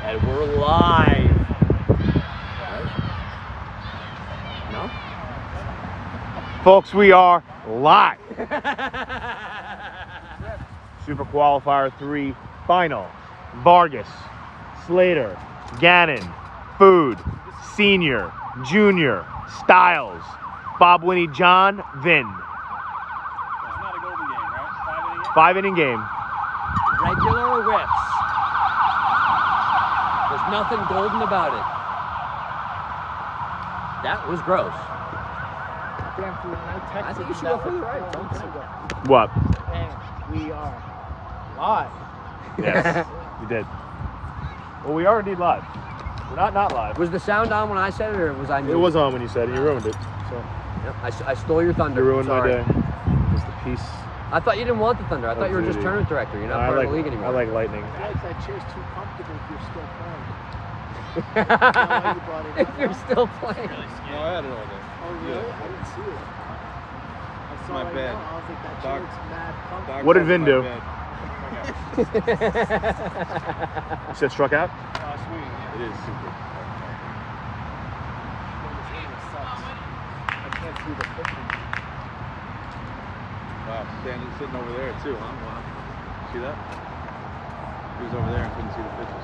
And we're live. No? Folks, we are live. Super Qualifier 3 Final. Vargas, Slater, Gannon, Food, Senior, Junior, Styles, Bob Winnie, John, Vin. It's not a golden game, right? 5-inning game. Regular or whiffs? There's nothing golden about it. That was gross. I think you should go for the right. What? And we are live. Yes, we did. Well, we are indeed live. We're not live. Was the sound on when I said it, or was I muted? It was on when you said it. You ruined it. So Yep, I stole your thunder. you ruined my Sorry. day. Just the piece. I thought you didn't want the thunder. I thought you were just tournament director. You're not part of the league anymore. I like lightning. I feel like that chair's too comfortable if you're still playing. If you're still playing. No, I had it all day. Oh, really? I didn't see it. I saw My it bed. now. I was like, that chair's mad comfortable. What did Vin do? Bed. You said struck out? It is super. I can't see the picture. Wow, Daniel's sitting over there too, huh? Wow. See that? He was over there and couldn't see the pitches.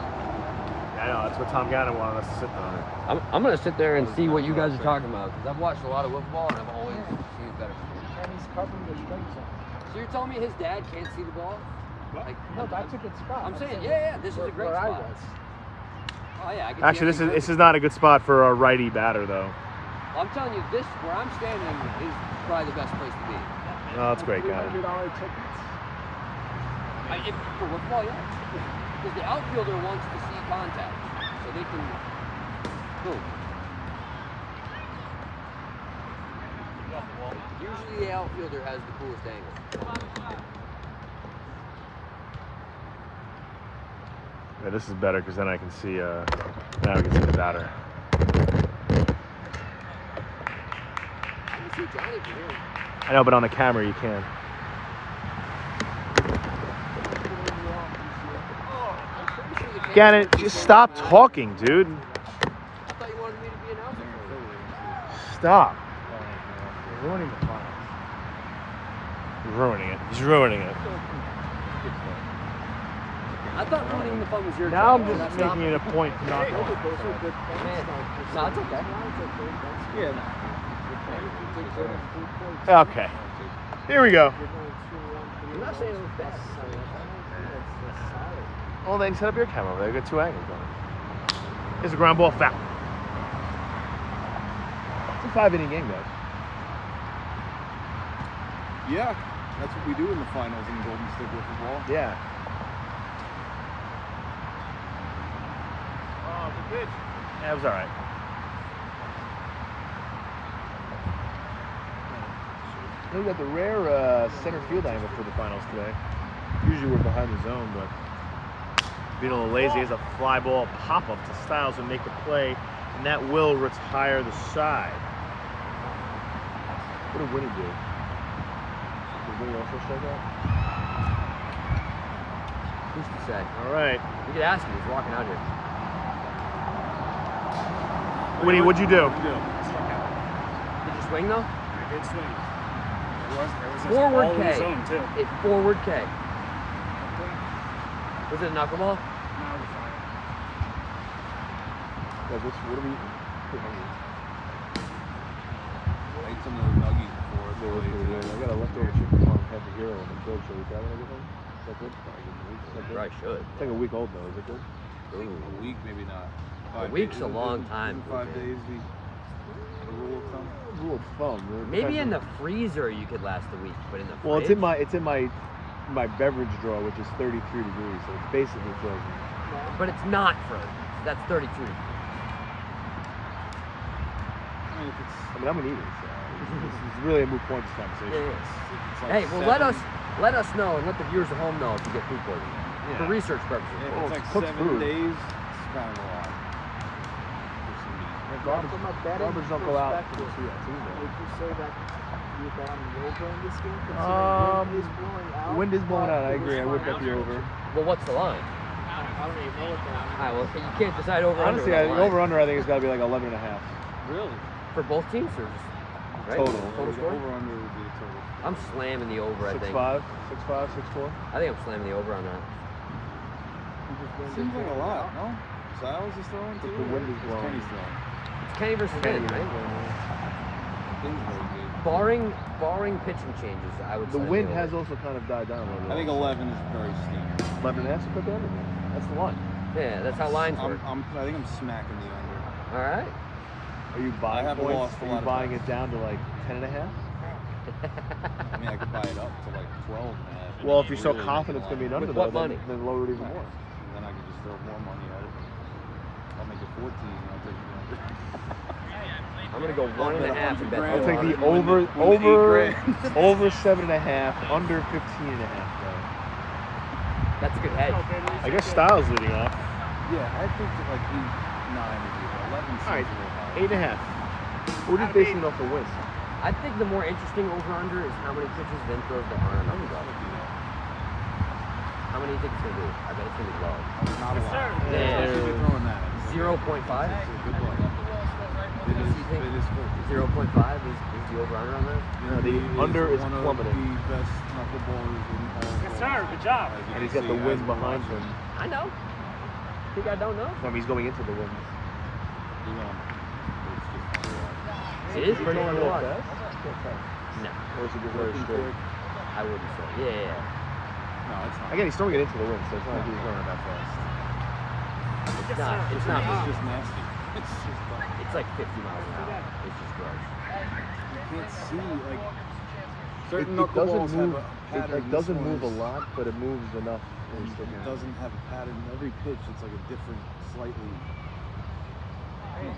Yeah, I know. That's what Tom Gannon wanted us to sit on. I'm going to sit there and see what you guys are talking about, because I've watched a lot of football and I've always seen it better. And he's covering the strike zone. So you're telling me his dad can't see the ball? Like, No, that's a good spot. I'm saying, yeah, this is a great where I spot. was. Oh yeah, I can Actually, see this is not a good spot for a righty batter, though. I'm telling you, this where I'm standing is probably the best place to be. Oh, that's great, guy. $300 tickets. For football, yeah. Because the outfielder wants to see contact, so they can boom. Usually the outfielder has the coolest angle. Yeah, this is better because then I can see. Now I can see the batter. I can see Johnny from here. I know, but on the camera you can. Gannon, just stop talking, dude. I thought you wanted me to be an outfielder. Stop. You're ruining the finals. You're ruining it. He's ruining it. I thought ruining the fun was your Now I'm job. just making it a point to not go. Those are good points. No, it's okay. Yeah. Okay. Here we go. I'm not saying it was bad. Well, then set up your camera over there. Got two angles going. Here's a ground ball foul. It's a 5-inning game, guys. Yeah, that's what we do in the finals in Golden Stick Wiffle Ball. Yeah. Oh, the pitch. Yeah, it was all right. We got the rare center field angle for the finals today. Usually we're behind the zone, but being a little lazy is a fly ball pop-up to Styles and make the play, and that will retire the side. What did Winnie do? Did Winnie also strike out? Who's to say? All right. You could ask him. He's walking out here. Winnie, what'd you do? What do? Did you swing though? I did swing. It was Forward all in K. the zone, too. It's forward K. Was it a knuckleball? Guys, what are we eating? I ate some of those nuggies before. I got a leftover chicken farm Happy Hero in the fridge. Should we grab it and everything? Is that good? Is that good? Probably should. It's like a week old though. Is it good? A week, maybe not. A week's a long time. 5 days, the rule of thumb. Rule of thumb. Maybe in the freezer you could last a week, but in the Well, fridge? it's in my beverage drawer, which is 33 degrees, so it's basically frozen. But it's not frozen. That's 32 degrees. I mean, if it's I mean, I'm gonna eat it. So this is really a moot point this conversation. Yeah. it's like Hey, well, 7 let us know and let the viewers at home know if you get food poisoning. Yeah. For research purposes. Yeah, Well, it's it's like cooked 7 food. days. It's kind of a lot. For some meat. From a betting Garbage don't go out perspective, until Tuesday. would you say that you bet on the over in this game? Considering wind is blowing out. Wind is blowing out. I agree. I would bet the over. Well, what's the line? I don't even know what that All right, well, you can't decide over Honestly, under. the over-under I think has got to be like 11 and a half. Really? For both teams or just right? Total. Total The score? over-under would be the total. I'm slamming the over, I think. 6-5, 6-5, 6-4. I think I'm slamming the over on that. Seems like a lot, no? Styles is throwing too? The wind is It's blowing. Kenny's throwing. It's Kenny versus Kenny, right? Things very good. Barring pitching changes, I would The slam wind the has over. also kind of died down a little bit. I think 11 is very steamy. 11 and a half, so put the under. That's the line. Yeah, that's how lines work. I think I'm smacking the under. All right. Are you buying I have points? lost a Are lot you of buying times. it down to like 10 and a half? I mean, I could buy it up to like 12 and a half. Well, if you're so Really confident it's making going a to be an lot under, With what though, money? then lower it even more. Then I could just throw more money at it. I'll make it 14 and I'll take the under. I'm gonna go 1.5 and bet I'll the take the over. over 7 and a half, under 15 and a half, though. That's a good hedge. I guess Styles leading off. Yeah, I think that like 8, 9 would be 11 seems All right, a little high. 8.5. We're just basing it off the win. I think the more interesting over/under is how many pitches Vin throws the arm. How many do you think it's gonna be? I bet it's gonna be low. Not a lot. Yeah. Especially if you're throwing that. 0.5. Good luck. It is, You think it is full. 0.5 is the over/under on that? No, the under is one plummeting. of the best knuckleballers in all of Yes, sir. Good job. as you And he's can got the see, wind as we're behind watching. him. I know. Think I don't know? I mean, he's going into the wind. You know, it's just fun to watch. It is pretty fun to watch. fast? No, Or is it just very Working straight? quick. I wouldn't say. Yeah. No, it's not. Again, he's throwing it into the wind, so it's not like he's running that fast. It's not. It's not. It's just nasty. It's just It's like 50 miles an hour. It's just gross. you can't see like It certain doesn't knuckleballs have move. a It pattern. like This doesn't one move a is- lot, but it moves enough. when he's sticking It out. doesn't have a pattern. Every pitch, it's like a different, slightly. You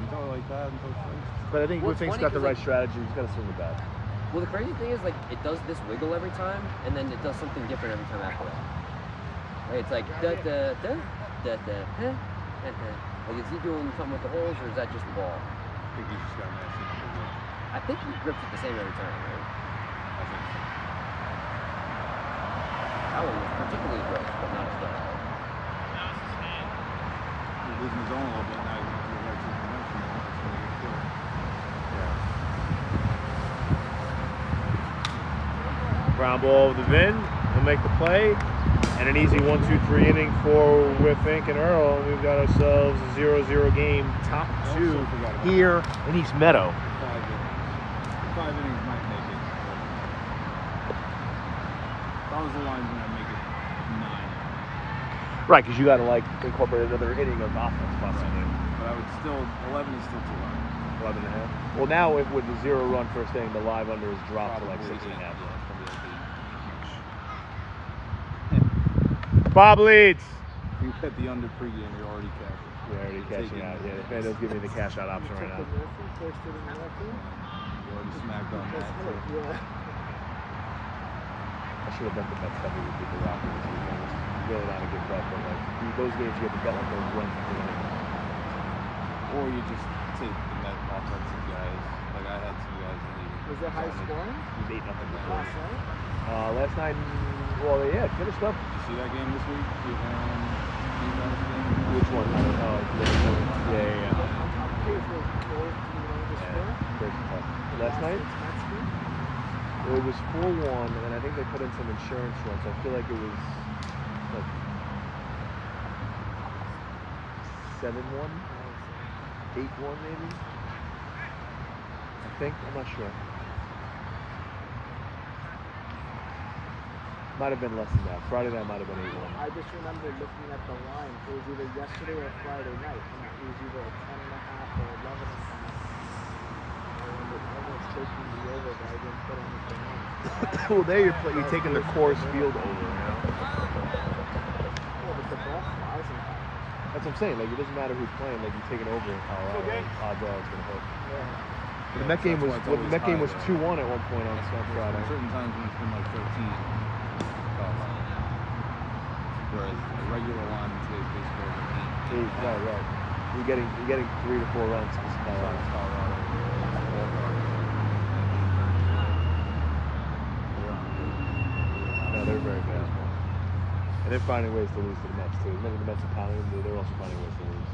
throw it like that and throw strikes. But I think Well, it's Whiffing's funny got the 'cause, right like- strategy. He's got to swing the bat. Well, the crazy thing is, like, it does this wiggle every time, and then it does something different every time after that. Right? It's like da da da da da. Like, is he doing something with the holes, or is that just the ball? I think he's just got a nasty knuckleball. I think he grips it the same every time, right? I think so. That one was particularly gross, but not as bad. He's losing his own a little bit now. He's going to the right situation. That's when he gets killed. Ground ball with the Vin. He'll make the play. And an easy 1-2-3 inning for WIFF INC and ERL. And we've got ourselves a 0-0 game, top two Also forgot about here in East Meadow. 5 innings. 5 innings might make it. If I was the linesman, I'd make it 9. Right, because you got to like incorporate another inning of offense possibly. But I would still, 11 is still too high. 11 and a half. Well, now if with the 0-run first inning, the live under is dropped to like Probably 6 and a half. Yeah, it's probably like 8. Bob leads. You bet the under pregame, you're already cashing. We're already cashing out. Yeah, the FanDuel's giving me the cash out option right now. First inning Murphy. You already smacked on that. Too. Yeah. I should have bet the bet heavy with the Rockets. It's really not a good bet, but like those games you have to bet like those runs to win. Or you just take the net offensive guys. Like I had some guys in the league. Was it high scoring? He's 8-0 before. Last night? Last night, well, yeah, it finished up. Did you see that game this week? Which one? Oh, yeah. I'm curious what goals do you want to score? Very tough. Last night, well, it was 4-1, and I think they put in some insurance runs. So I feel like it was like 7-1, 8-1 maybe. I think. I'm not sure. Might have been less than that. Friday night might have been 8-1. I just remember looking at the line. It was either yesterday or Friday night. And it was either 10.5 or 11.5. I remember almost taking the over, but I didn't put anything in. Well, there you're taking the Coors Field over, you know? Yeah, but the ball flies in that. That's what I'm saying. Like, it doesn't matter who's playing. Like, you take it over in Colorado. Okay. Odds are it's going to hit. Yeah. The Met game was That's why it's always high, 2-1 at one point on Friday. Certain times when it's been like 13. Whereas a regular line in today's baseball is 8. Right. You're getting 3 to 4 runs because Colorado. No, they're very bad. And they're finding ways to lose to the Mets too. Remember the Mets are pounding them, they're also finding ways to lose.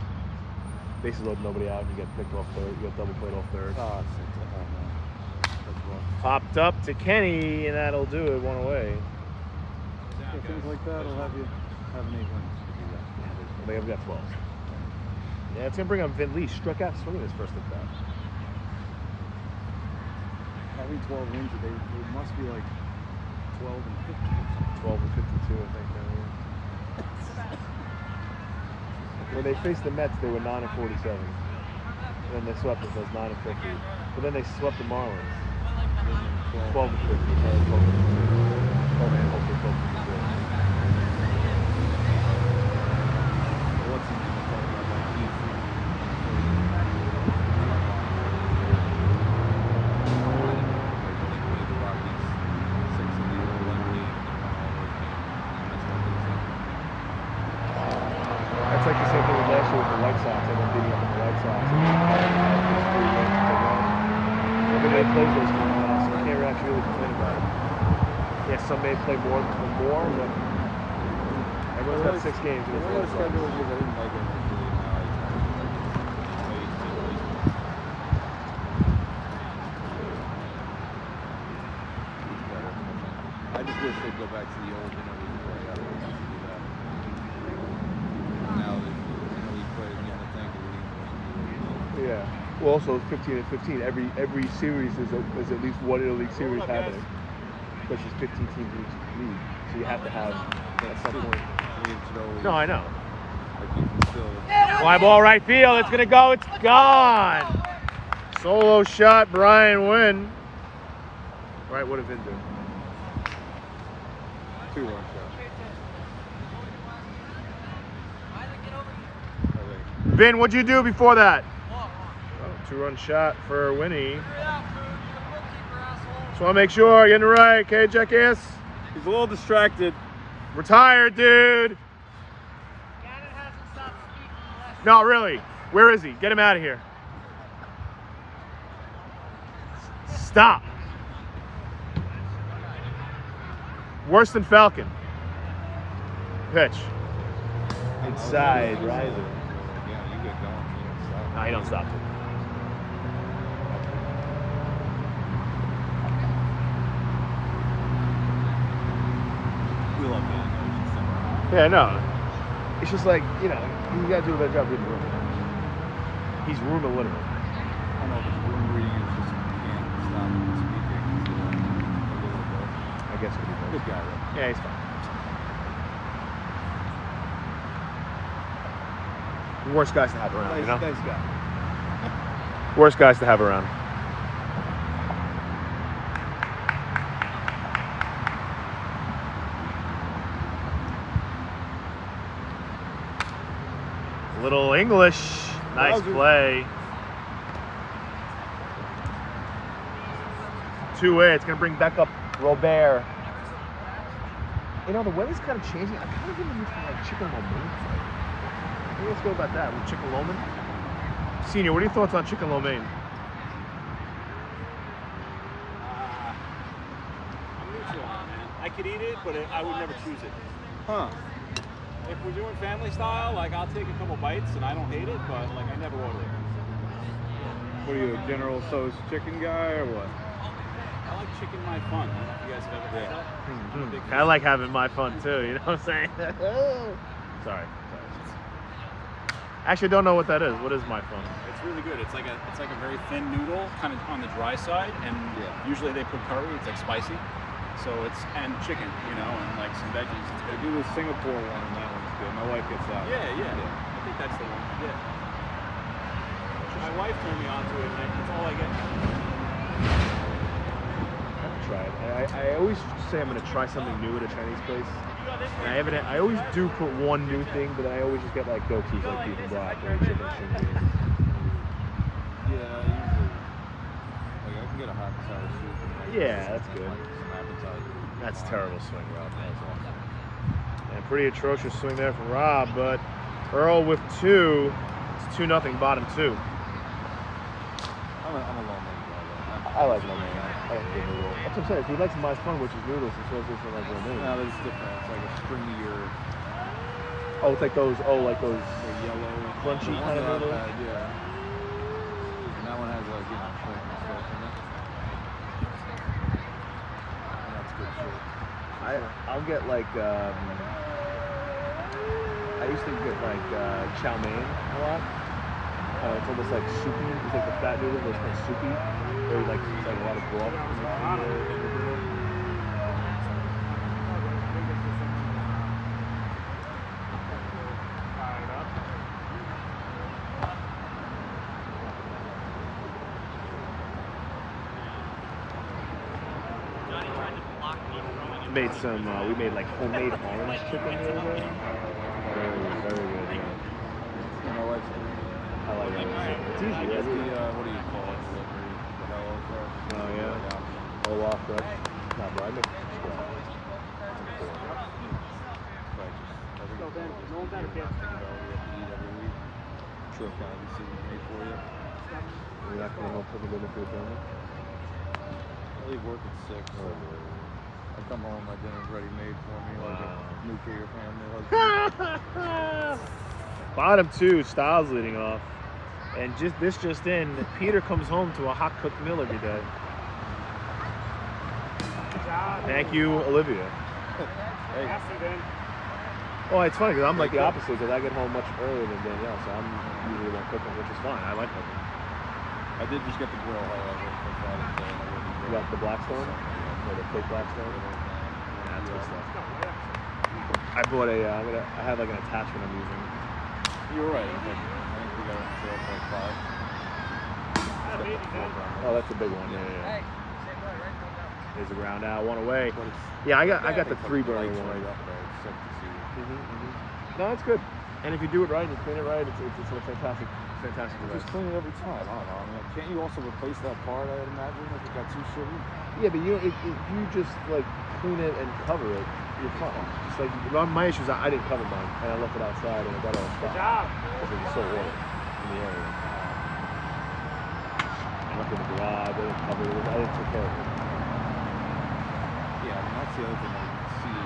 Bases loaded, nobody out, and you get picked off third. You get double played off third. Oh, that's wrong. Popped up to Kenny, and that'll do it. One away. Yeah, things like that will have you have an 8 wins to do that. They have got 12. Yeah, it's gonna bring up Vin Lee. Struck out swinging his first at bat. Having 12 wins, they must be like 12 and 50. 12 and 52, I think. When they faced the Mets, they were 9 and 47. And then they swept us as 9 and 50. But then they swept the Marlins. 12 and 50. 12 and 50. Oh man, hopefully 12 and 52. What's he going to talk about? Like the Rockies, 6 in the Olympic League, and they won all those games. That's like the same thing as last year with the White Sox. Everyone beating up on the White Sox. Everybody plays those games now, so you can't actually really complain about it. Yeah, some may play more, but everyone's got 6 games. The way the schedule is, I didn't like it. I just wish they'd go back to the old, we play out there to do that. Now that we play again, I think it Yeah. Well, also 15 and 15. Every series is at least one interleague series happening, which is 15 teams in each league. So you have to have at some point. No, I know. Fly ball right field. It's gonna go. It's gone. Solo shot, Brian Wynn. Right, what did Vin do? 2-run shot. Vin, what'd you do before that? Oh, 2-run shot for Winnie. Just want to make sure you're getting it right, okay, Jackass? He's a little distracted. Retired, dude. No, really. Where is he? Get him out of here. Stop. Worse than Falcon. Pitch. Inside, riser. Yeah, you get going. You don't stop. No, he don't stop it. We love that. Yeah, no. It's just like, you know, you gotta do a better job reading the room. He's room illiterate. I don't know if it's room reading, it's just you can't stop speaking. I guess it could be both. Good guy, though. Yeah, he's fine. Worst guys to have around, you know? Nice guy. Worst guys to have around. Little English. Nice play. 2-way. It's going to bring back up Robert. You know, the weather's kind of changing. I kind of get used to like chicken romaine. Maybe let's go about that with chicken lo mein. Senior, what are your thoughts on chicken lo mein? I'm neutral on it, man. I could eat it, but I would never choose it. Huh. If we're doing family style, like I'll take a couple bites and I don't hate it, but like I never order it. What are you, a General Tso's chicken guy or what? I like chicken my fun. I don't know if you guys have ever had that. I'm a big I like having my fun too, you know what I'm saying? Sorry. Actually, I don't know what that is. What is my fun? It's really good. It's like a very thin noodle, kind of on the dry side, and usually they put curry. It's like spicy, so and chicken, you know, and like some veggies. It's They good. do the Singapore one, and that one's good. My wife gets that. Yeah. I think that's the one. Yeah. My wife turned me onto it, and that's all I get. I have to try it. I always say I'm going to try something new at a Chinese place. And I always do put one new thing, but then I always just get like go-tos like beef and broccoli, chicken, string beans. Yeah, usually. Like I can get a hot and sour soup. And Yeah, that's good. Like some appetizer. That's terrible swing, Rob. That's awesome. And pretty atrocious swing there from Rob, but Earl with 2. It's 2-0, bottom 2. I'm a long man guy, though. I like my man. I like the noodle. That's what I'm saying. If he likes my fun, which is noodles, it's supposed to be like real noodles. No, it's different. It's like a stringier, Oh, it's like those. Oh, like those the yellow, crunchy the one kind of that I've noodles. had, yeah. And that one has like shrimp and stuff in it. And that's good shit. I'll get like. I used to get like chow mein a lot. It's almost like soupy. It's like the fat noodles, but it's kind of soupy. Where you like it's like a lot of broth in the noodle. Made some. We made like homemade orange chicken the other day. Very good. Yeah. You know, like, I like that. It's easy. it's Yeah. the, what do you call it? Delivery. The hello fresh. Oh yeah. Oh wow, fresh. Nah, bro, I make it from scratch. So I think it's just easier not think about what we have to eat every week. True. Kind of decisions made for you. You're not coming home cooking dinner for your family? I leave work at 6. So I come home, my dinner's ready made for me, like a nuclear family husband. Bottom 2, Styles leading off. And just in, Peter comes home to a hot cooked meal every day. Thank you, Olivia. Hey. Well, it's funny because I'm like the opposite because I get home much earlier than Danielle, so I'm usually the one cooking, which is fine. I like cooking. I did just get the grill, however, for Father's Day. You got the Blackstone? Or the fake Blackstone? Yeah, that's good stuff. I bought a, I have like an attachment I'm using. You were right. I think we got it on sale for like 5. Oh, that's a big one. Yeah. There's a ground out, one away. Yeah, I got the 3-burner one. Right up there. It's sick to see. No, it's good. And if you do it right and you clean it right, it's a fantastic device. Just clean it every time. I don't know. I mean, can't you also replace that part? I would imagine if it got too shitty. Yeah, but if you just like clean it and cover it, you're fine. Just like my issue is I didn't cover mine, and I left it outside, and it got all stuck because it was so warm in the area. I left it in the garage. I didn't cover it. I didn't take care of it. Yeah, I mean that's the other thing that you can see.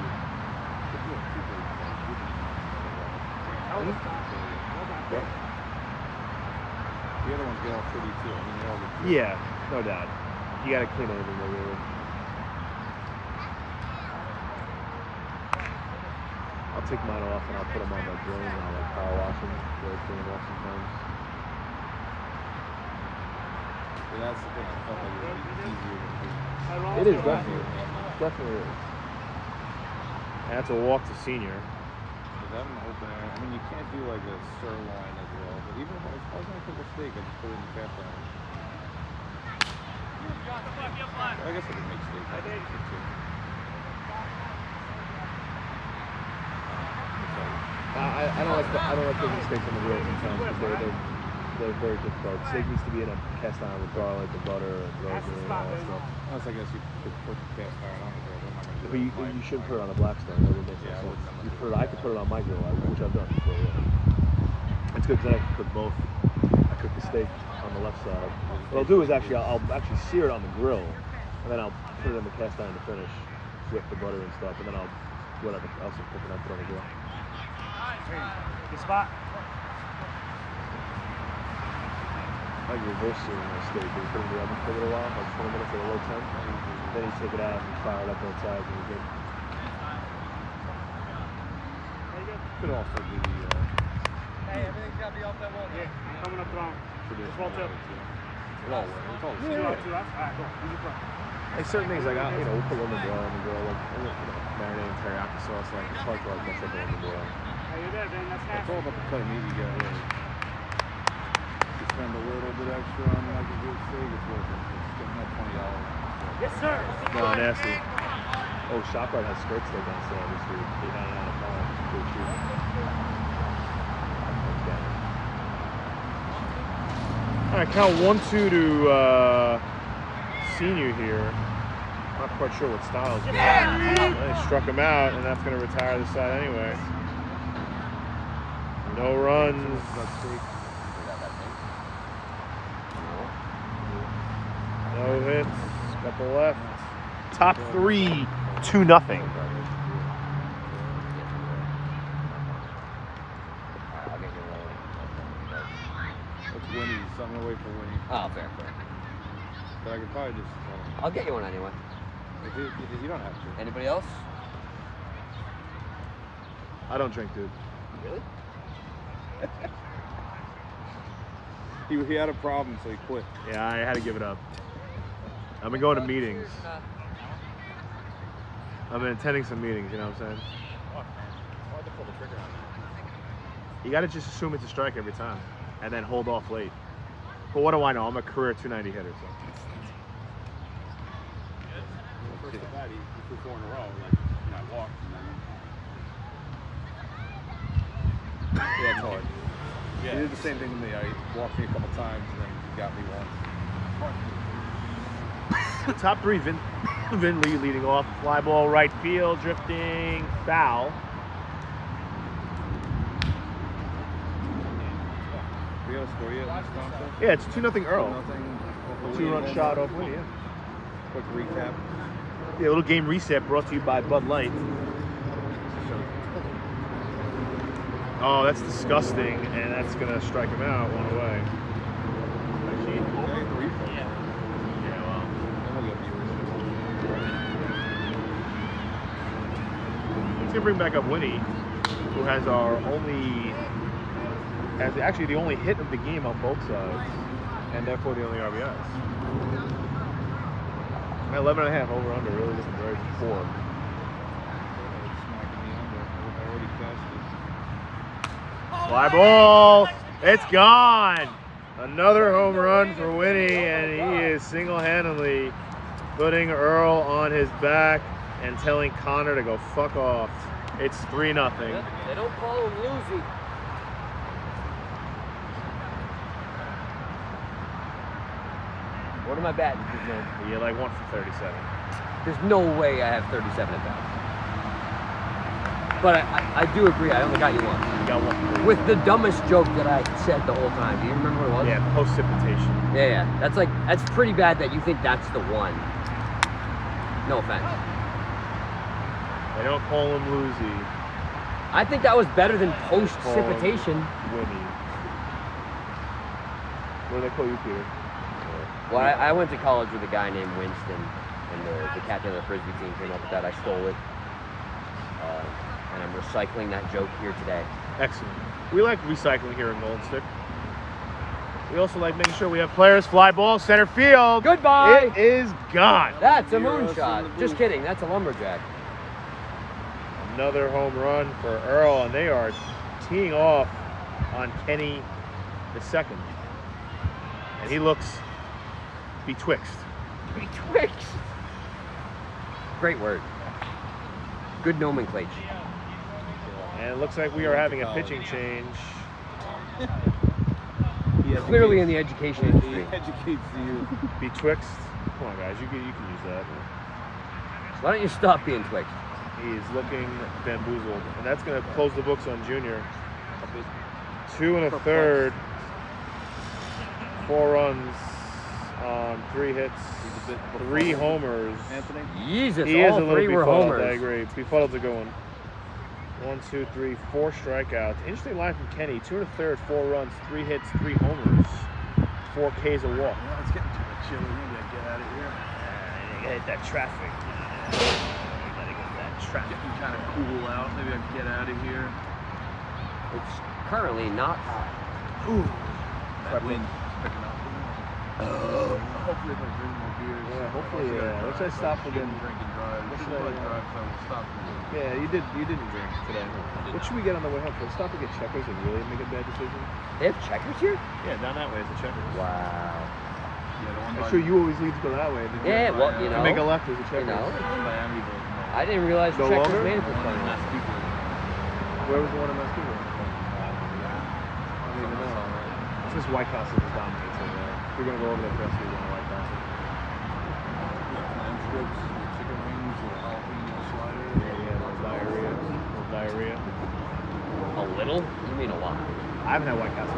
What? The other ones get all pretty too. I mean, they're all good. Yeah, no doubt. You gotta clean everything regularly. I'll take mine off and I'll put them on my grill and I'll like power wash them. Really clean them off sometimes. But that's the thing. I felt like it would be easier to do. It is definitely is. And that's a walk to senior. Because I'm open air. I mean, you can't do like a sirloin as well. But even if I was going to cook a steak, I just put it in the cast iron. I guess I could make steak. I don't like cooking steaks on the grill sometimes because they're very difficult. Steak needs to be in a cast iron with garlic and butter and rosemary and all that stuff. Unless I guess you could put the cast iron on the grill. I'm not gonna do But that. you shouldn't put it on a Blackstone. That would make no sense. I could put it on my grill, which I've done before. Yeah. It's good because then I can cook both. I cook the steak on the left side. What I'll do is I'll actually sear it on the grill, and then I'll put it in the cast iron to finish with the butter and stuff, and then I'll whatever else I'm cooking, I'll put on the grill. Good spot. I like reverse searing a steak. You put it in the oven for a little while, like 20 minutes at a low temp. Then you take it out and fire it up both sides, and you're good. Could also be Hey, everything's got to be off that wall. Yeah, coming up wrong. traditional. Well, It's all way. It's all the same. Alright, go. Use your front. Like certain things, like we'll put lemon broil on the grill, like marinating teriyaki sauce. Like it's hard to like mess up a lemon broil. Hey, you're there, Ben. That's It's all about the cut of meat you get. Really. You spend a little bit extra on like a good steak, it's worth it. It's getting that $20. Yes, sir. No, nasty. Oh, ShopRite has skirt steak on sale this week. $8.99 a pound. It's pretty cheap. All right, count 1-2 to senior here. Not quite sure what Styles did. They struck him out, and that's going to retire the side anyway. No runs. No hits. Got the left. Top 3, 2-0. That's Winnie. Something away from Winnie. Oh, fair. But I could probably just. I'll get you one anyway. You don't have to. Anybody else? I don't drink, dude. Really? He had a problem, so he quit. Yeah, I had to give it up. I've been going to meetings. I've been attending some meetings, you know what I'm saying? Hard to pull the trigger on that. You gotta just assume it's a strike every time, and then hold off late. But what do I know? I'm a career 290 hitter, so. First at bat, he threw 4 in a row. Like, I walked and then. Yeah, it's hard. Yeah. He did the same thing to me. He walked me a couple times and then he got me once. Top 3, Vin Lee leading off. Fly ball right field, drifting foul. We got a score yet? Yeah, it's 2-0 Earl. Nothing. 2-run shot off Winnie, yeah. Quick recap. Yeah, a little game reset brought to you by Bud Light. Oh, that's disgusting, and that's gonna strike him out one away. Yeah, well. He's gonna bring back up Winnie, who has actually the only hit of the game on both sides, and therefore the only RBIs. 11.5 over under, really looking very poor. Fly ball, it's gone. Another home run for Winnie, and he is single-handedly putting Earl on his back and telling Connor to go fuck off. It's 3-0. They don't call him Lucy. What am I batting? Yeah, like 1 for 37. There's no way I have 37 at bats. But I do agree, I only got you one. You got 1 for 30. With the dumbest joke that I said the whole time. Do you remember what it was? Yeah, precipitation. Yeah. That's pretty bad that you think that's the one. No offense. They don't call him Lucy. I think that was better than post-precipitation. Winnie. What do they call you, Peter? Well, I went to college with a guy named Winston, and the captain of the Frisbee team came up with that. I stole it. And I'm recycling that joke here today. Excellent. We like recycling here in Golden Stick. We also like making sure we have players. Fly ball, center field. Goodbye. It is gone. That's a moonshot. Just kidding. That's a lumberjack. Another home run for Earl, and they are teeing off on Kenny II. And he looks betwixt. Betwixt. Great word. Good nomenclature. And it looks like we are having a pitching change. Clearly in the education industry. He educates you. Betwixt. Come on, guys, you can use that. Why don't you stop being twixt? He's looking bamboozled, and that's going to close the books on Junior. 2 1/3, 4 runs on 3 hits, 3 homers. Anthony? Jesus, He is all a little 3 were befuddled, homers. I agree. Befuddled's a good one. 1, 2, 3, 4 strikeouts. Interesting line from Kenny. 2 1/3, 4 runs, 3 hits, 3 homers, 4 Ks a walk. Well, it's getting too much chilly. Maybe I get out of here. You gotta hit that traffic. You gotta get that traffic. Getting kind of cool out. Maybe I can get out of here. It's currently not hot. Ooh. That wind's picking up. Hopefully if I drink more beers. Yeah, hopefully, once I stop again. Drink and drive. If I drive, I will stop. Yeah, you didn't drink today. What should we get on the way home? Should we stop and get checkers and really make a bad decision? They have checkers here? Yeah, down that way is the checkers. Wow. Yeah, the one I'm by sure you always need to go that way. Yeah, well, you To know. make a left is the checkers. You know. Miami. I didn't realize No checkers longer? made it this far. Where was the one in Massachusetts? I don't even know. It's just White Castle is dominates over there. If you're gonna go over there first, you're going to White Castle. Lamb strips, chicken wings, or jalapeno slider. Yeah, a little diarrhea. A little? You mean a lot? I haven't had White Castle.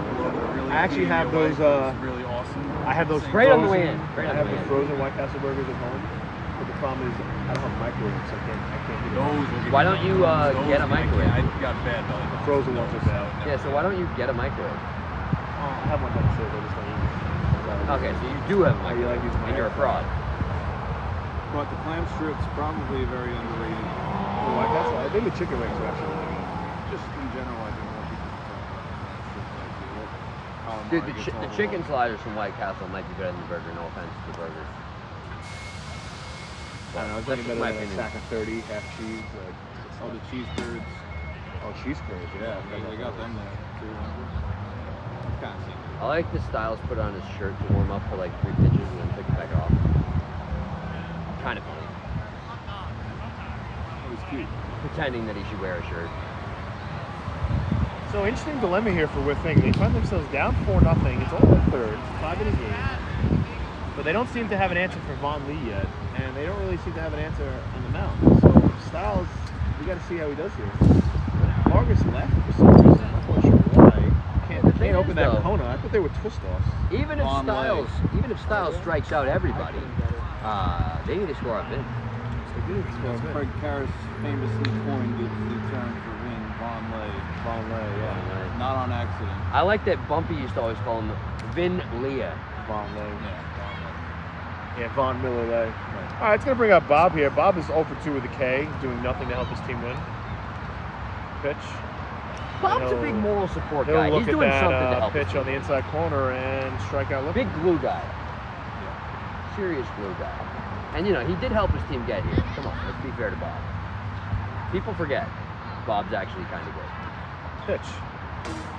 Really I actually have those. really awesome. I have those Great on the way frozen. in. Great I on have the way the in. frozen White Castle burgers at home. But the problem is I don't have a microwave, so I can't heat them. Those will get Why don't you get a microwave? I got bad belly. The frozen ones are bad. Yeah, so why don't you get a microwave? I have one downstairs. I just don't use it. Okay, so you do have a Oh, you like microwave, using my and you're a air fryer. fraud. But the clam strips probably very underrated. The White Castle. I think the chicken wings are actually really good. Just in general, I think more people should try it. Dude, the chicken sliders from White Castle might be better than the burger. No offense to the burgers. I don't know. It's That's better just my than a opinion. sack of 30, half cheese. Oh, the cheese curds. Oh, cheese curds. Yeah, they got them there too. Kind of seen it. I like the Styles put on his shirt to warm up for like 3 pitches and then took it back off. Kind of funny. It was cute. Pretending that he should wear a shirt. So interesting dilemma here for WIFF INC. They find themselves down 4-0. It's only the third. It's a 5-inning game. But they don't seem to have an answer for Von Lee yet, and they don't really seem to have an answer on the mound. So Styles, we got to see how he does here. Vargas left for some reason. I'm not quite sure why. Can't open that Kona. I thought they were twist-offs. Even if Styles strikes out everybody, they need to score on Vin. They did score a bit. Craig Karras famously coined the term for Vin, Von Lay. Von Lay, yeah. Not on accident. I like that Bumpy used to always call him Vin Leah. Von Lay. Yeah, Von Lay. Yeah, Von Miller Lay. All right, it's going to bring up Bob here. Bob is 0 for 2 with a K, doing nothing to help his team win. Pitch. Bob's a big moral support He'll guy. look He's at doing that something to help his pitch team. on the inside corner and strike out looking. Big glue guy. Serious glue guy. And you know, he did help his team get here. Come on, let's be fair to Bob. People forget Bob's actually kind of good. Pitch.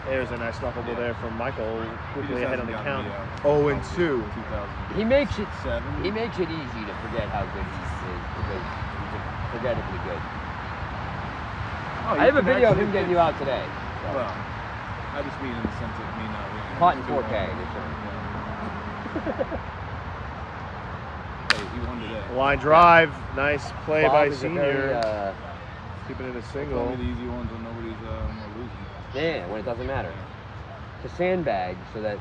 There's a nice knuckleball there from Michael. Quickly ahead on the count. 0 and 2. He makes it 7. He makes it easy to forget how good he is because he's forgettably good. Oh, I have a video of him getting you out today. So. Well, I just mean in the sense of me not winning. Caught in 4K. You're saying. Hey, he won today. Line drive. Nice play Bob by is a Senior. very, Keeping it a Tell single. me the easy ones when nobody's losing. yeah, when it doesn't matter. To sandbag so that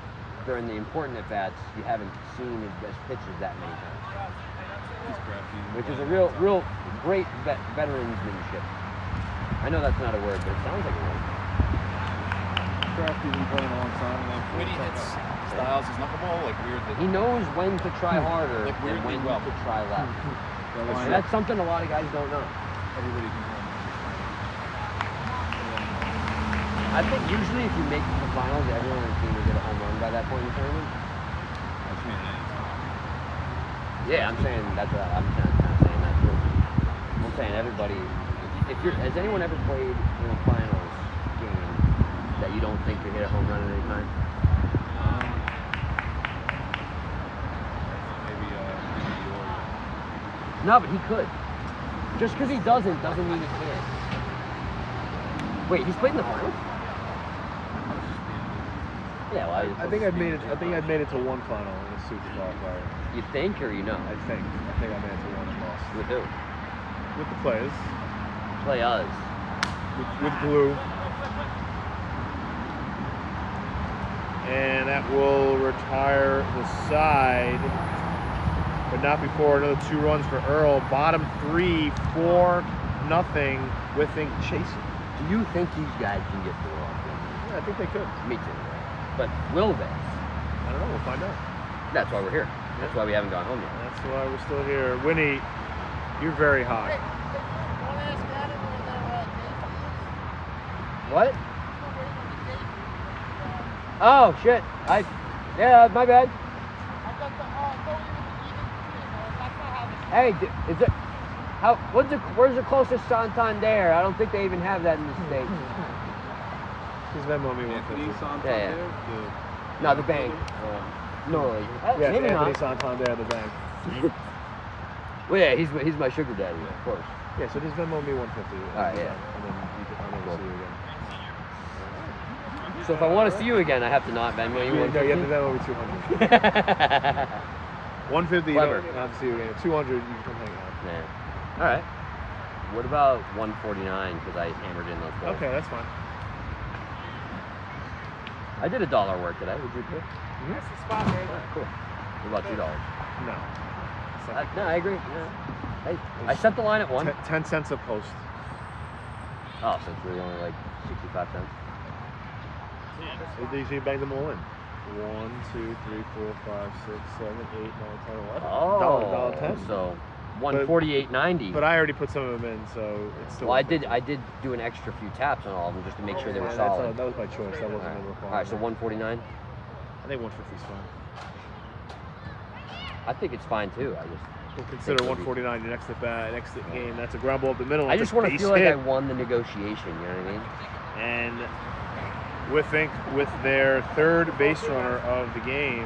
during the important at-bats, you haven't seen his best pitches that many times. He's crafty. Which is a real great veteransmanship. I know that's not a word, but it sounds like a word. Crafty's been playing a long time. And When he hits Styles' knuckleball, like weird. He knows when to try harder Like and weirdly when well. to try left. That And that's something a lot of guys don't know. everybody can win. I think usually if you make it to the finals, everyone on the team will get a home run by that point in the tournament. That's me at any time. Yeah, I'm saying that's what I'm kind of saying that too. I'm saying everybody. If you're, has anyone ever played in a finals game that you don't think you hit a home run at any time? Maybe yours. No, but he could. Just because he doesn't mean he can't. Wait, he's played in the finals? Yeah, well, I think I'd made it. I think I'd made it to one final in a super qualifier. You think or you know? I think I made it to one and lost. With who? With the players. Play us. With glue. And that will retire the side, but not before another 2 runs for ERL. Bottom 3, 4-0. WIFF INC chasing. Do you think these guys can get 4 off? Yeah, I think they could. Me too. But will they? I don't know. We'll find out. That's why we're here. That's why we haven't gone home yet. That's why we're still here. Winnie, you're very hot. What? Oh shit! Yeah, my bad. Hey, is it? Where's the closest Santander? I don't think they even have that in the States. Just Venmo me Anthony 150. Santander? Yeah. No, the bank. Normally. Yeah, Maybe Anthony not. Santander, the bank. Well, yeah, he's my sugar daddy, of course. Yeah, so just Venmo me 150. All right, yeah. And then I'll never see you again. So if I want to see you again, I have to not Venmo you No, you have to 150? Venmo me 200. 150, you Clever. don't have to see you again. 200, you can come hang out. Nah. All right. What about 149? Because I hammered in those balls. Okay, that's fine. I did $1 work today. Would you pay? That's the spot, man. Cool. What about $2? No. No, I agree. Yeah. Hey, I set the line at 1. 10 cents a post. Oh, so it's really only like 65 cents. You usually bang them all in. 1, 2, 3, 4, 5, 6, 7, 8, 9, 10, 11. Oh, $1.10. so 148.90. But I already put some of them in, so it's still. Well, I did do an extra few taps on all of them just to make sure they were Yeah, solid. that was my choice. That wasn't All a right. requirement. All right, so 149. I think 150 is fine. I think it's fine too. I just We'll consider 149 your next at bat, next game. That's a ground ball up the middle. I just want to feel like I won the negotiation. You know what I mean? And WIFF INC with their third base runner of the game,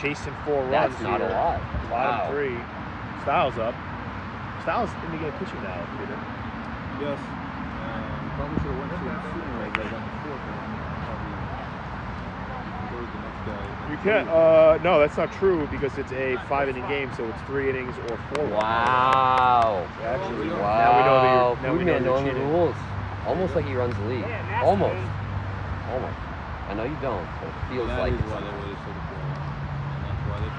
chasing 4 runs. That's not here. a lot. Bottom 3. Styles up. Styles in the game pitching now, Peter. Yes. Probably should have went to him sooner as I got the fourth one. Probably the next guy. You can't. No, that's not true because it's a 5-inning game, so it's 3 innings or 4 runs. Wow. Actually, Wow. now we know that you're. Now we know Man knowing the cheating. rules. Almost like he runs the league. Almost. Almost. I know you don't, but it feels That like is it's why they waited so before. And that's why they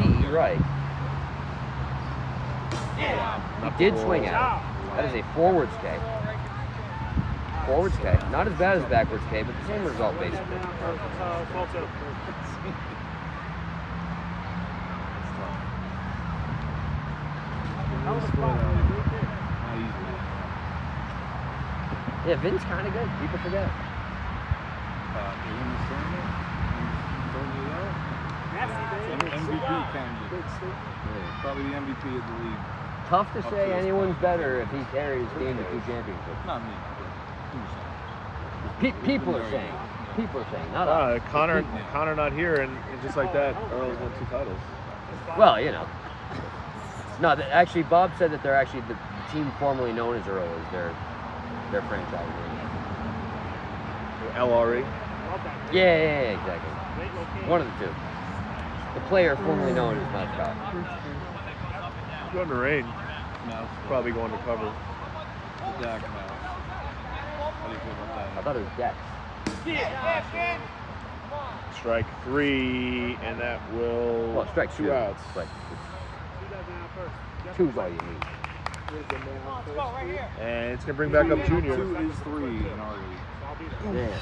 did. Steve, right. He did swing at it. That is a forwards K. Forwards K. Not as bad as backwards K, but the same result basically. Yeah, Vin's kind of good. People forget. MVP candidate. Probably the MVP of the league. Tough to say anyone's better if he carries game to 2 championships. Not me. People are saying. People are saying. Not us. Connor not here, and just like that, Earl's won 2 titles. Well, you know. No, actually, Bob said that they're actually the team formerly known as Earl is their franchise name. LRE. Yeah, exactly. One of the two. The player formerly known as Mascot. Going to rain. No. Probably going to cover. Dak now. How do you feel about that? I thought it was Dex. Strike 3, and that will. Well, strike 2 outs. But 2's all you need. And it's gonna bring back up Junior. 2 is 3 in our league. Yeah.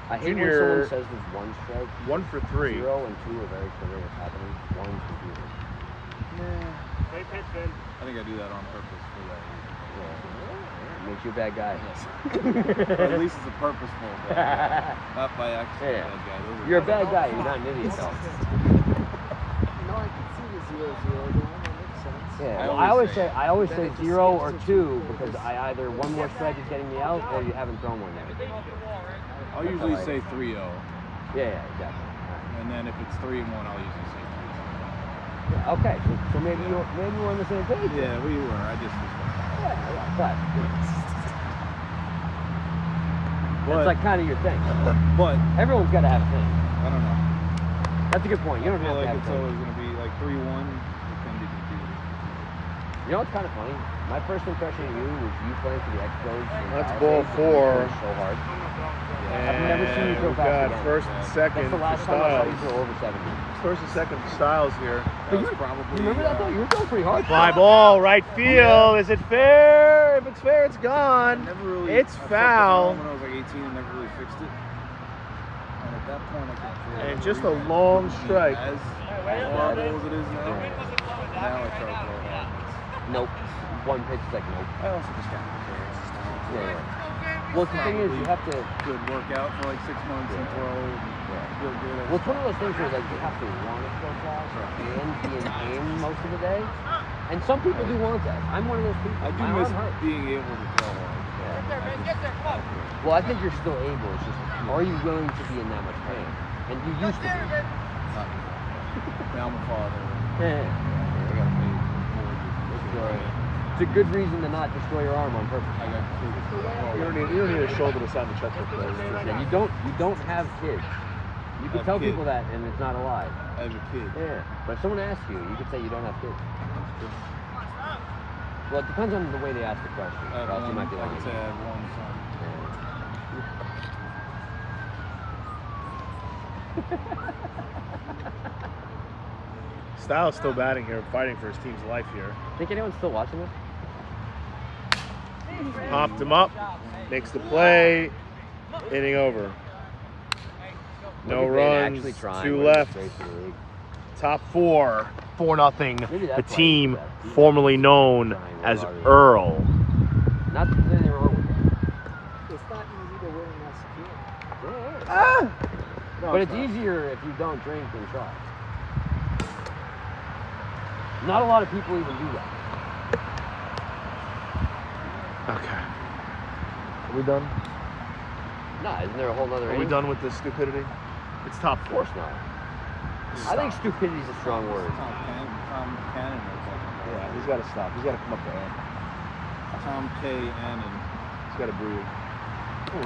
I hate Junior- when someone says there's 1 strike. 1 for 3. 0 and 2 are very clear what's happening. 1's confusing. I think I do that on purpose for that reason. Yeah. Makes you a bad guy. But at least it's a purposeful bad guy. Not by accident Yeah. bad guy. Those are You're a bad bad guy. You're not an idiot, though. No, I can see the 0-0 going. That makes sense. Yeah. I Well, always say- I always say 0 or 2 because I either one more strike is getting me out or you haven't thrown one yet. I'll usually say 3-0. Yeah, exactly. And then if it's 3-1, I'll usually say 3-0. Yeah, okay, so maybe we're on the same page. Yeah, we were. I just Yeah, but But, it's like kind of your thing. but Everyone's got to have a thing. I don't know. That's a good point. You I don't feel have to like have it's a thing. always going to be like 3-1. It can be confusing. You know what's kind of funny? My first impression of you was you playing for the Expos. That's ball 4. So hard. And I've never seen you throw we've fast got again. first and second That's the for last time I saw you Styles. throw over 70. First and second for Styles here. That was probably. You remember that though? You were throwing pretty hard. Fly ball, right field. Is it fair? If it's fair, it's I gone. never really. It's I fucked up foul. When I was like 18, and never really fixed it. And at that point, I could throw. And it just a every long time. strike. As horrible as it is now. Now I try to throw hard. Nope. One pitch is like nope. I also just got Yeah. Well, the thing is, you have to. good workout for like 6 months and throw. Feel good. Well, it's one of those things where like you have to want to throw fast and be in pain most of the day. And some people do want that. I'm one of those people. I do My miss arm hurts. being able to throw hard. Well, I think you're still able. It's just, are you willing to be in that much pain? And you used to be. Now I'm a father. Yeah. I gotta pay mortgage. It's a good reason to not destroy your arm on purpose. I got kids. You don't need a shoulder to sign the checkbook. Yeah, you don't have kids. You can I have tell kids. people that, and it's not a lie. I have a kid. Yeah, but if someone asks you, you could say you don't have kids. Well, it depends on the way they ask the question. I Or else you might be I like, would say I have one son. Styles still batting here, fighting for his team's life here. Think anyone's still watching this? Popped him up, makes the play, inning over. No runs, 2 left. Top 4, 4-0. The team formerly known as ERL. Not that there's anything wrong with it. It's not easy to win in SQ. But it's easier if you don't drink than try. Not a lot of people even do that. Okay. Are we done? Nah, isn't there a whole nother Are we inning? done with this stupidity? It's top Of 4. course not. I think stupidity is a strong word. Tom Cannon or something. Yeah, he's got to stop. He's got to come up there. Tom K-N-N. He's got to breathe. Oh, a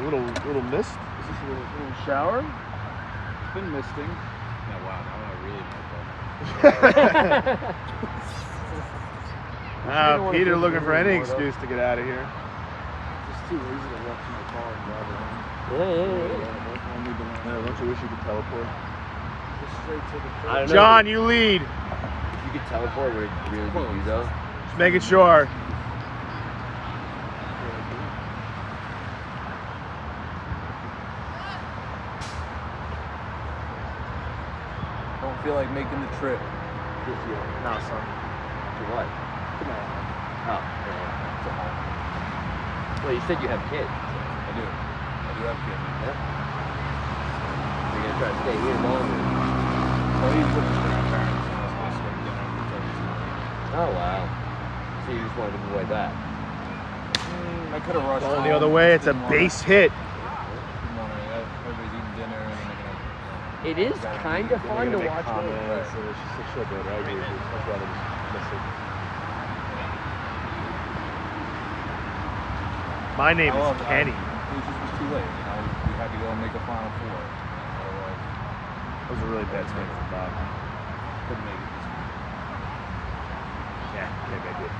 little mist. Is this a little shower? It's been misting. Yeah, wow, now I really know Peter looking for any excuse to get out of here. It's just too easy to walk to my car and drive around. Don't you wish you could teleport? Just straight to the I don't know. John, you lead. If you could teleport, would it really be you though? Just making sure. Don't feel like making the trip. This year. No, son. For what? No. Oh, yeah. Well, you said you have kids. I do have kids. Yeah. You're gonna try to stay here longer. Well, he's with his grandparents, and that's supposed to go to dinner for 30 Oh wow. So you just wanted to avoid that. I could have rushed. Going the other way, it's a base hit. Everybody's eating dinner, and then they're gonna. It is kind of fun to watch. So it's just a shit bit. I agree with you. I'd rather just miss it. My name is Kenny. It just was too late. You know, we had to go and make a Final Four. Otherwise, That was a really bad swing from Bob. couldn't make it this week. Yeah, can't make it.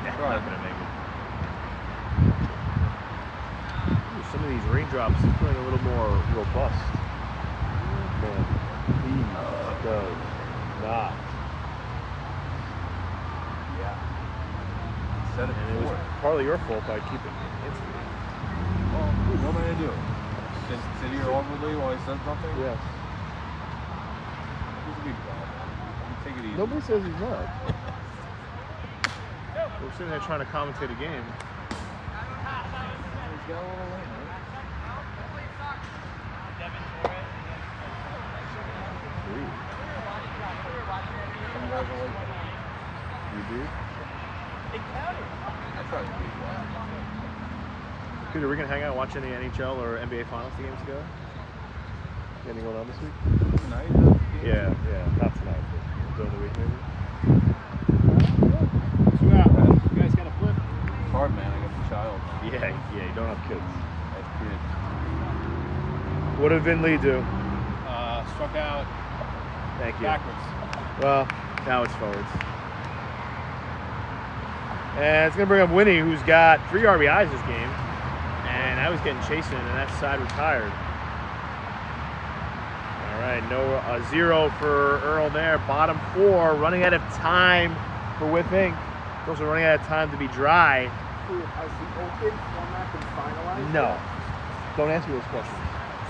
Yeah, Right. not gonna make it. Ooh, some of these raindrops are feeling a little more robust. Man, he does not. Yeah. Said it And it was before. partly your fault by keeping it instant. Well, what am I gonna do? Sit here awkwardly while he says nothing? Yes. He's a big guy. Take it easy. Nobody says he's not. We're sitting there trying to commentate a game. He's got a little lane, right? Some guys are like that. You do? I try to be quiet. Peter, we're gonna hang out and watch any NHL or NBA Finals games ago? Anything going on this week? Tonight? Yeah, not tonight, but during the week maybe. 2 out, man. You guys got a flip? It's hard, man. I got a child. Yeah, you don't have kids. I have kids. What did Vin Lee do? Struck out Thank you. backwards. Well, now it's forwards. And it's gonna bring up Winnie, who's got 3 RBIs this game. And I was getting chasing, and that side retired. All right, no 0 for Earl there. Bottom 4, running out of time for WIFF INC. Also running out of time to be dry. Has the open format been finalized? No. yet? Don't answer those questions.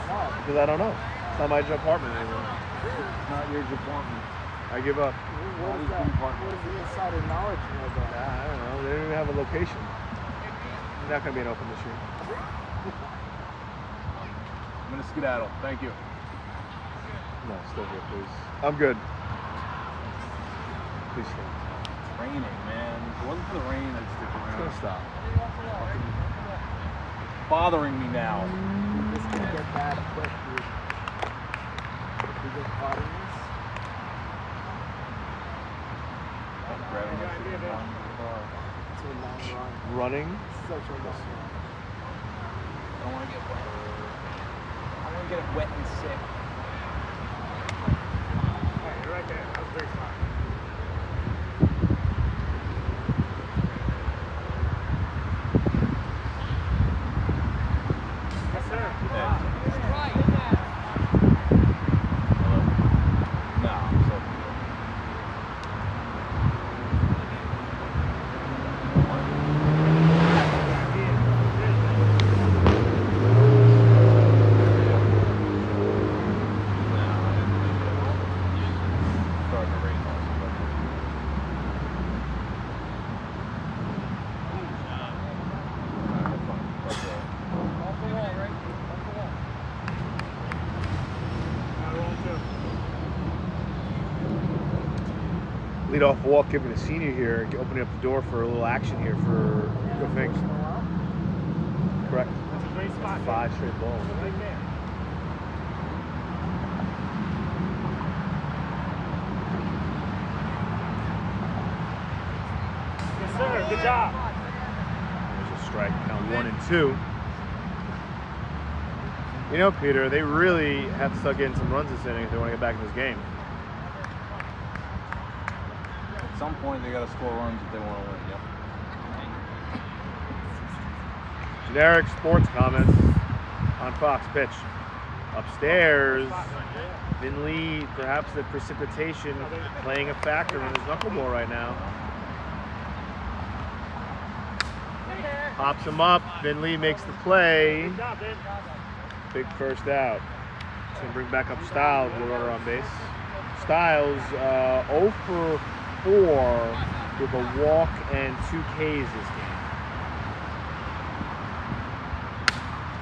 No. Because I don't know. It's not my department anymore. It's not your department. I give up. What is that? What is the insider knowledge know about? I don't know. They don't even have a location. They're not going to be an open this year. I'm gonna skedaddle. Thank you. No, still here, please. I'm good. Please stay. It's raining, man. If it wasn't for the rain, I'd stick It's around. going to stop. Fucking bothering me now. This can get bad quick, dude. If we get caught in this, I'm grabbing my shit and going to the car. it's a long run. Running. Such a long run. I don't want to get wet. I don't want to get wet and sick. Hey, you're right there. That was a great spot. Yes, sir. Yeah. Lead-off walk given a senior here, opening up the door for a little action here for WIFF INC. Correct. That's a great spot. 5 straight balls. Right there. Yes, sir. Good job. There's a strike. Now 1 and 2. You know, Peter, they really have to start getting some runs this inning if they want to get back in this game. At some point, they got to score runs if they want to win. Yep. Generic sports comments on Fox pitch. Upstairs, Finley, perhaps the precipitation playing a factor in his knuckleball right now. Pops him up. Finley makes the play. Big first out. It's going to bring back up Styles with a runner on base. Styles 0 for 4 with a walk and 2 Ks this game.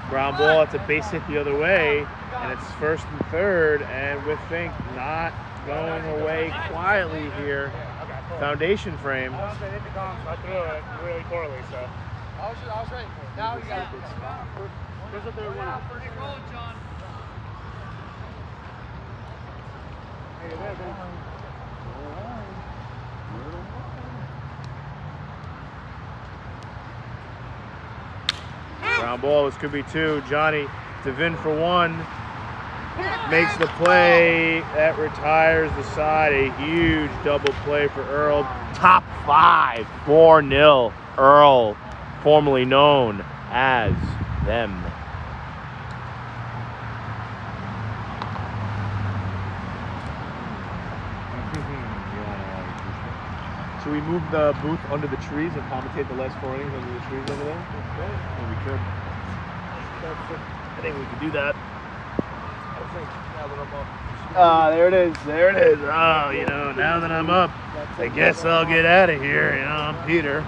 Ground ball, it's a base hit the other way, and it's first and third, and WIFF INC not going away quietly here. Foundation frame. I hit the comms, I threw it really poorly, so. I was ready for it. Now you got it. There's a third one out. Roll, John. Hey, you're there, Ben. Ground ball, this could be 2. Johnny Devin for 1. Makes the play. That retires the side. A huge double play for Earl. Top 5. 4-0. Earl, formerly known as them. Should we move the booth under the trees and commentate the last 4 innings under the trees over there? Yeah, we could. I think we could do that. There it is. There it is. Oh, you know, now that I'm up, I guess I'll get out of here. You know, I'm Peter.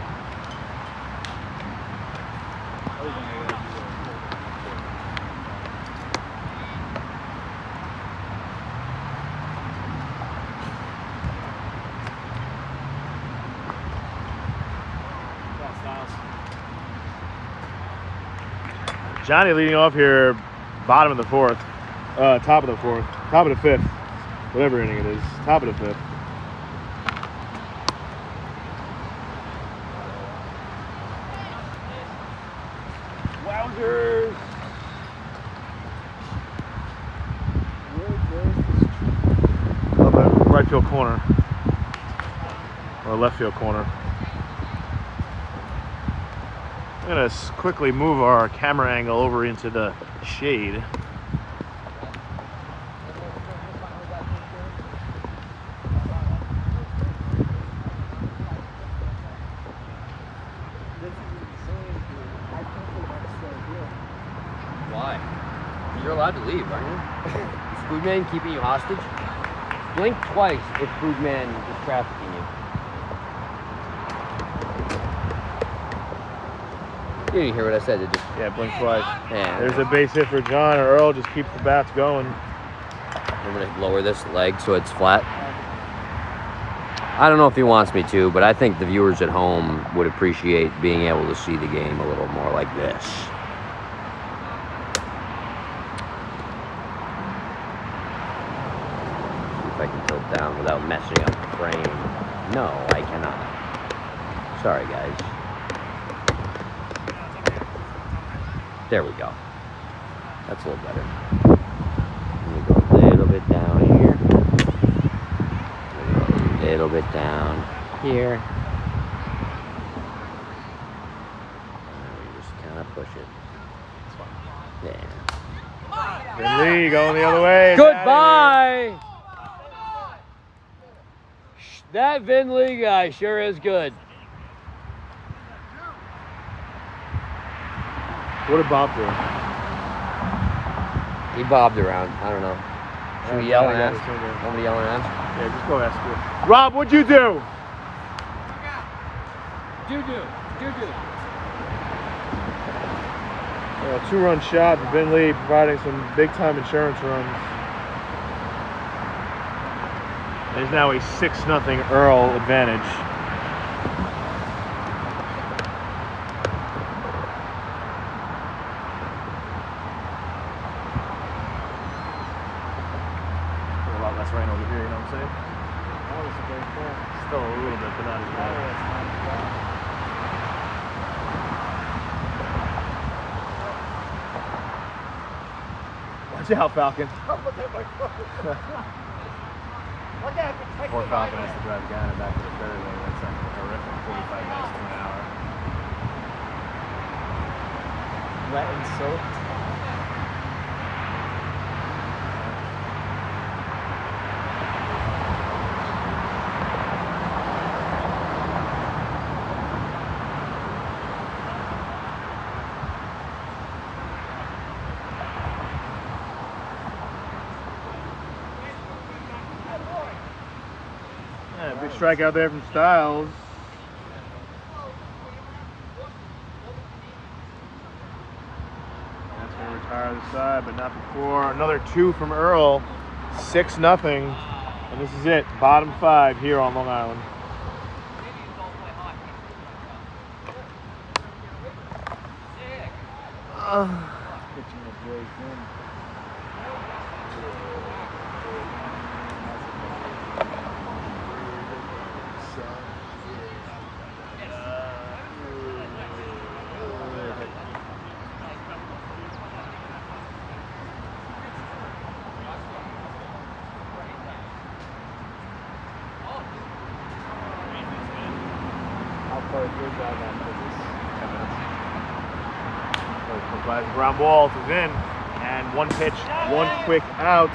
Johnny leading off here, bottom of the 4th, top of the 4th, top of the 5th, whatever inning it is, top of the 5th. Wowzers! Up at right field corner, or left field corner. I'm going to quickly move our camera angle over into the shade. Why? You're allowed to leave, aren't you? Is Foodman keeping you hostage? Blink twice if Foodman is trafficking you. You didn't hear what I said, did you? Yeah, blink twice. Yeah. There's a base hit for John, or Earl just keeps the bats going. I'm going to lower this leg so it's flat. I don't know if he wants me to, but I think the viewers at home would appreciate being able to see the game a little more like this. See if I can tilt down without messing up the frame. No, I cannot. Sorry, guys. There we go. That's a little better. Let me go a little bit down here. A little bit down here. And we just kind of push it. Yeah. Finley going the other way. Goodbye! That Vin Lee guy sure is good. What did Bob do? He bobbed around. I don't know. Should we yell and ask? Want me to yell and ask? Yeah, just go ask him. Rob, what'd you do? Do. A 2-run shot for Ben Lee, providing some big-time insurance runs. There's now a 6-0 Earl advantage. A lot less rain over here, you know what I'm saying? That was a great play. Still a little bit, but not as bad. Watch out, Falcon. Poor Falcon has to drive Ghana back to the third lane. That's a horrific 45 minutes to an hour. Wet and soaked. Yeah, big strikeout there from Styles. That's going to retire the side, but not before. Another 2 from Earl. 6-0. And this is it. Bottom 5 here on Long Island. Pitching was really thin. How far is your drive after this? 10 minutes. Flies the ground ball to Vin. And one pitch, one quick out.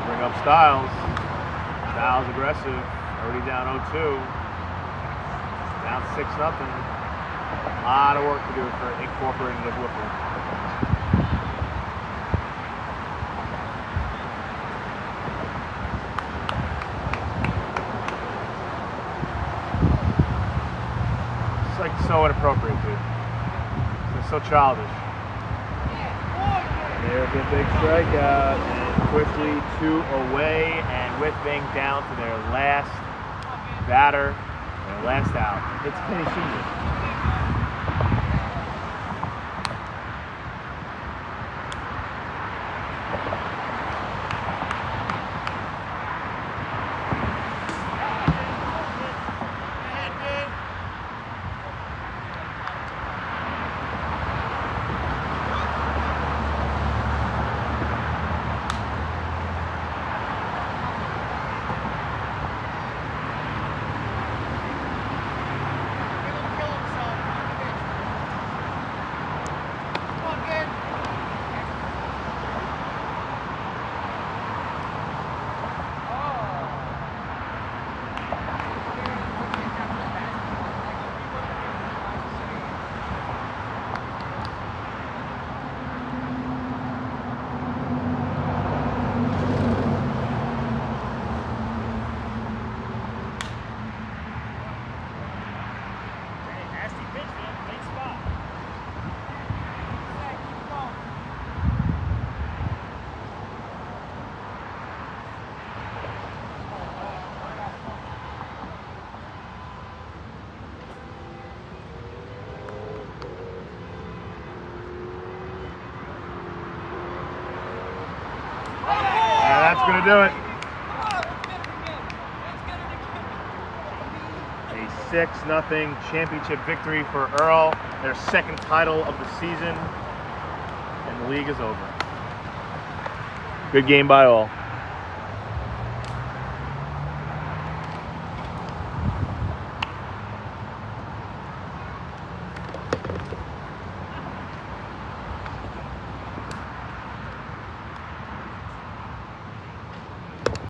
Bring up Styles. Styles aggressive. Already down 0-2. Down 6-0. A lot of work to do for incorporating the WIFF. It's like so inappropriate, dude. It's so childish. There's a big strikeout, and quickly 2 away, and whipping down to their last batter, their last out. It's Penny Senior. That's going to do it. A 6-0 championship victory for Earl. Their second title of the season. And the league is over. Good game by all.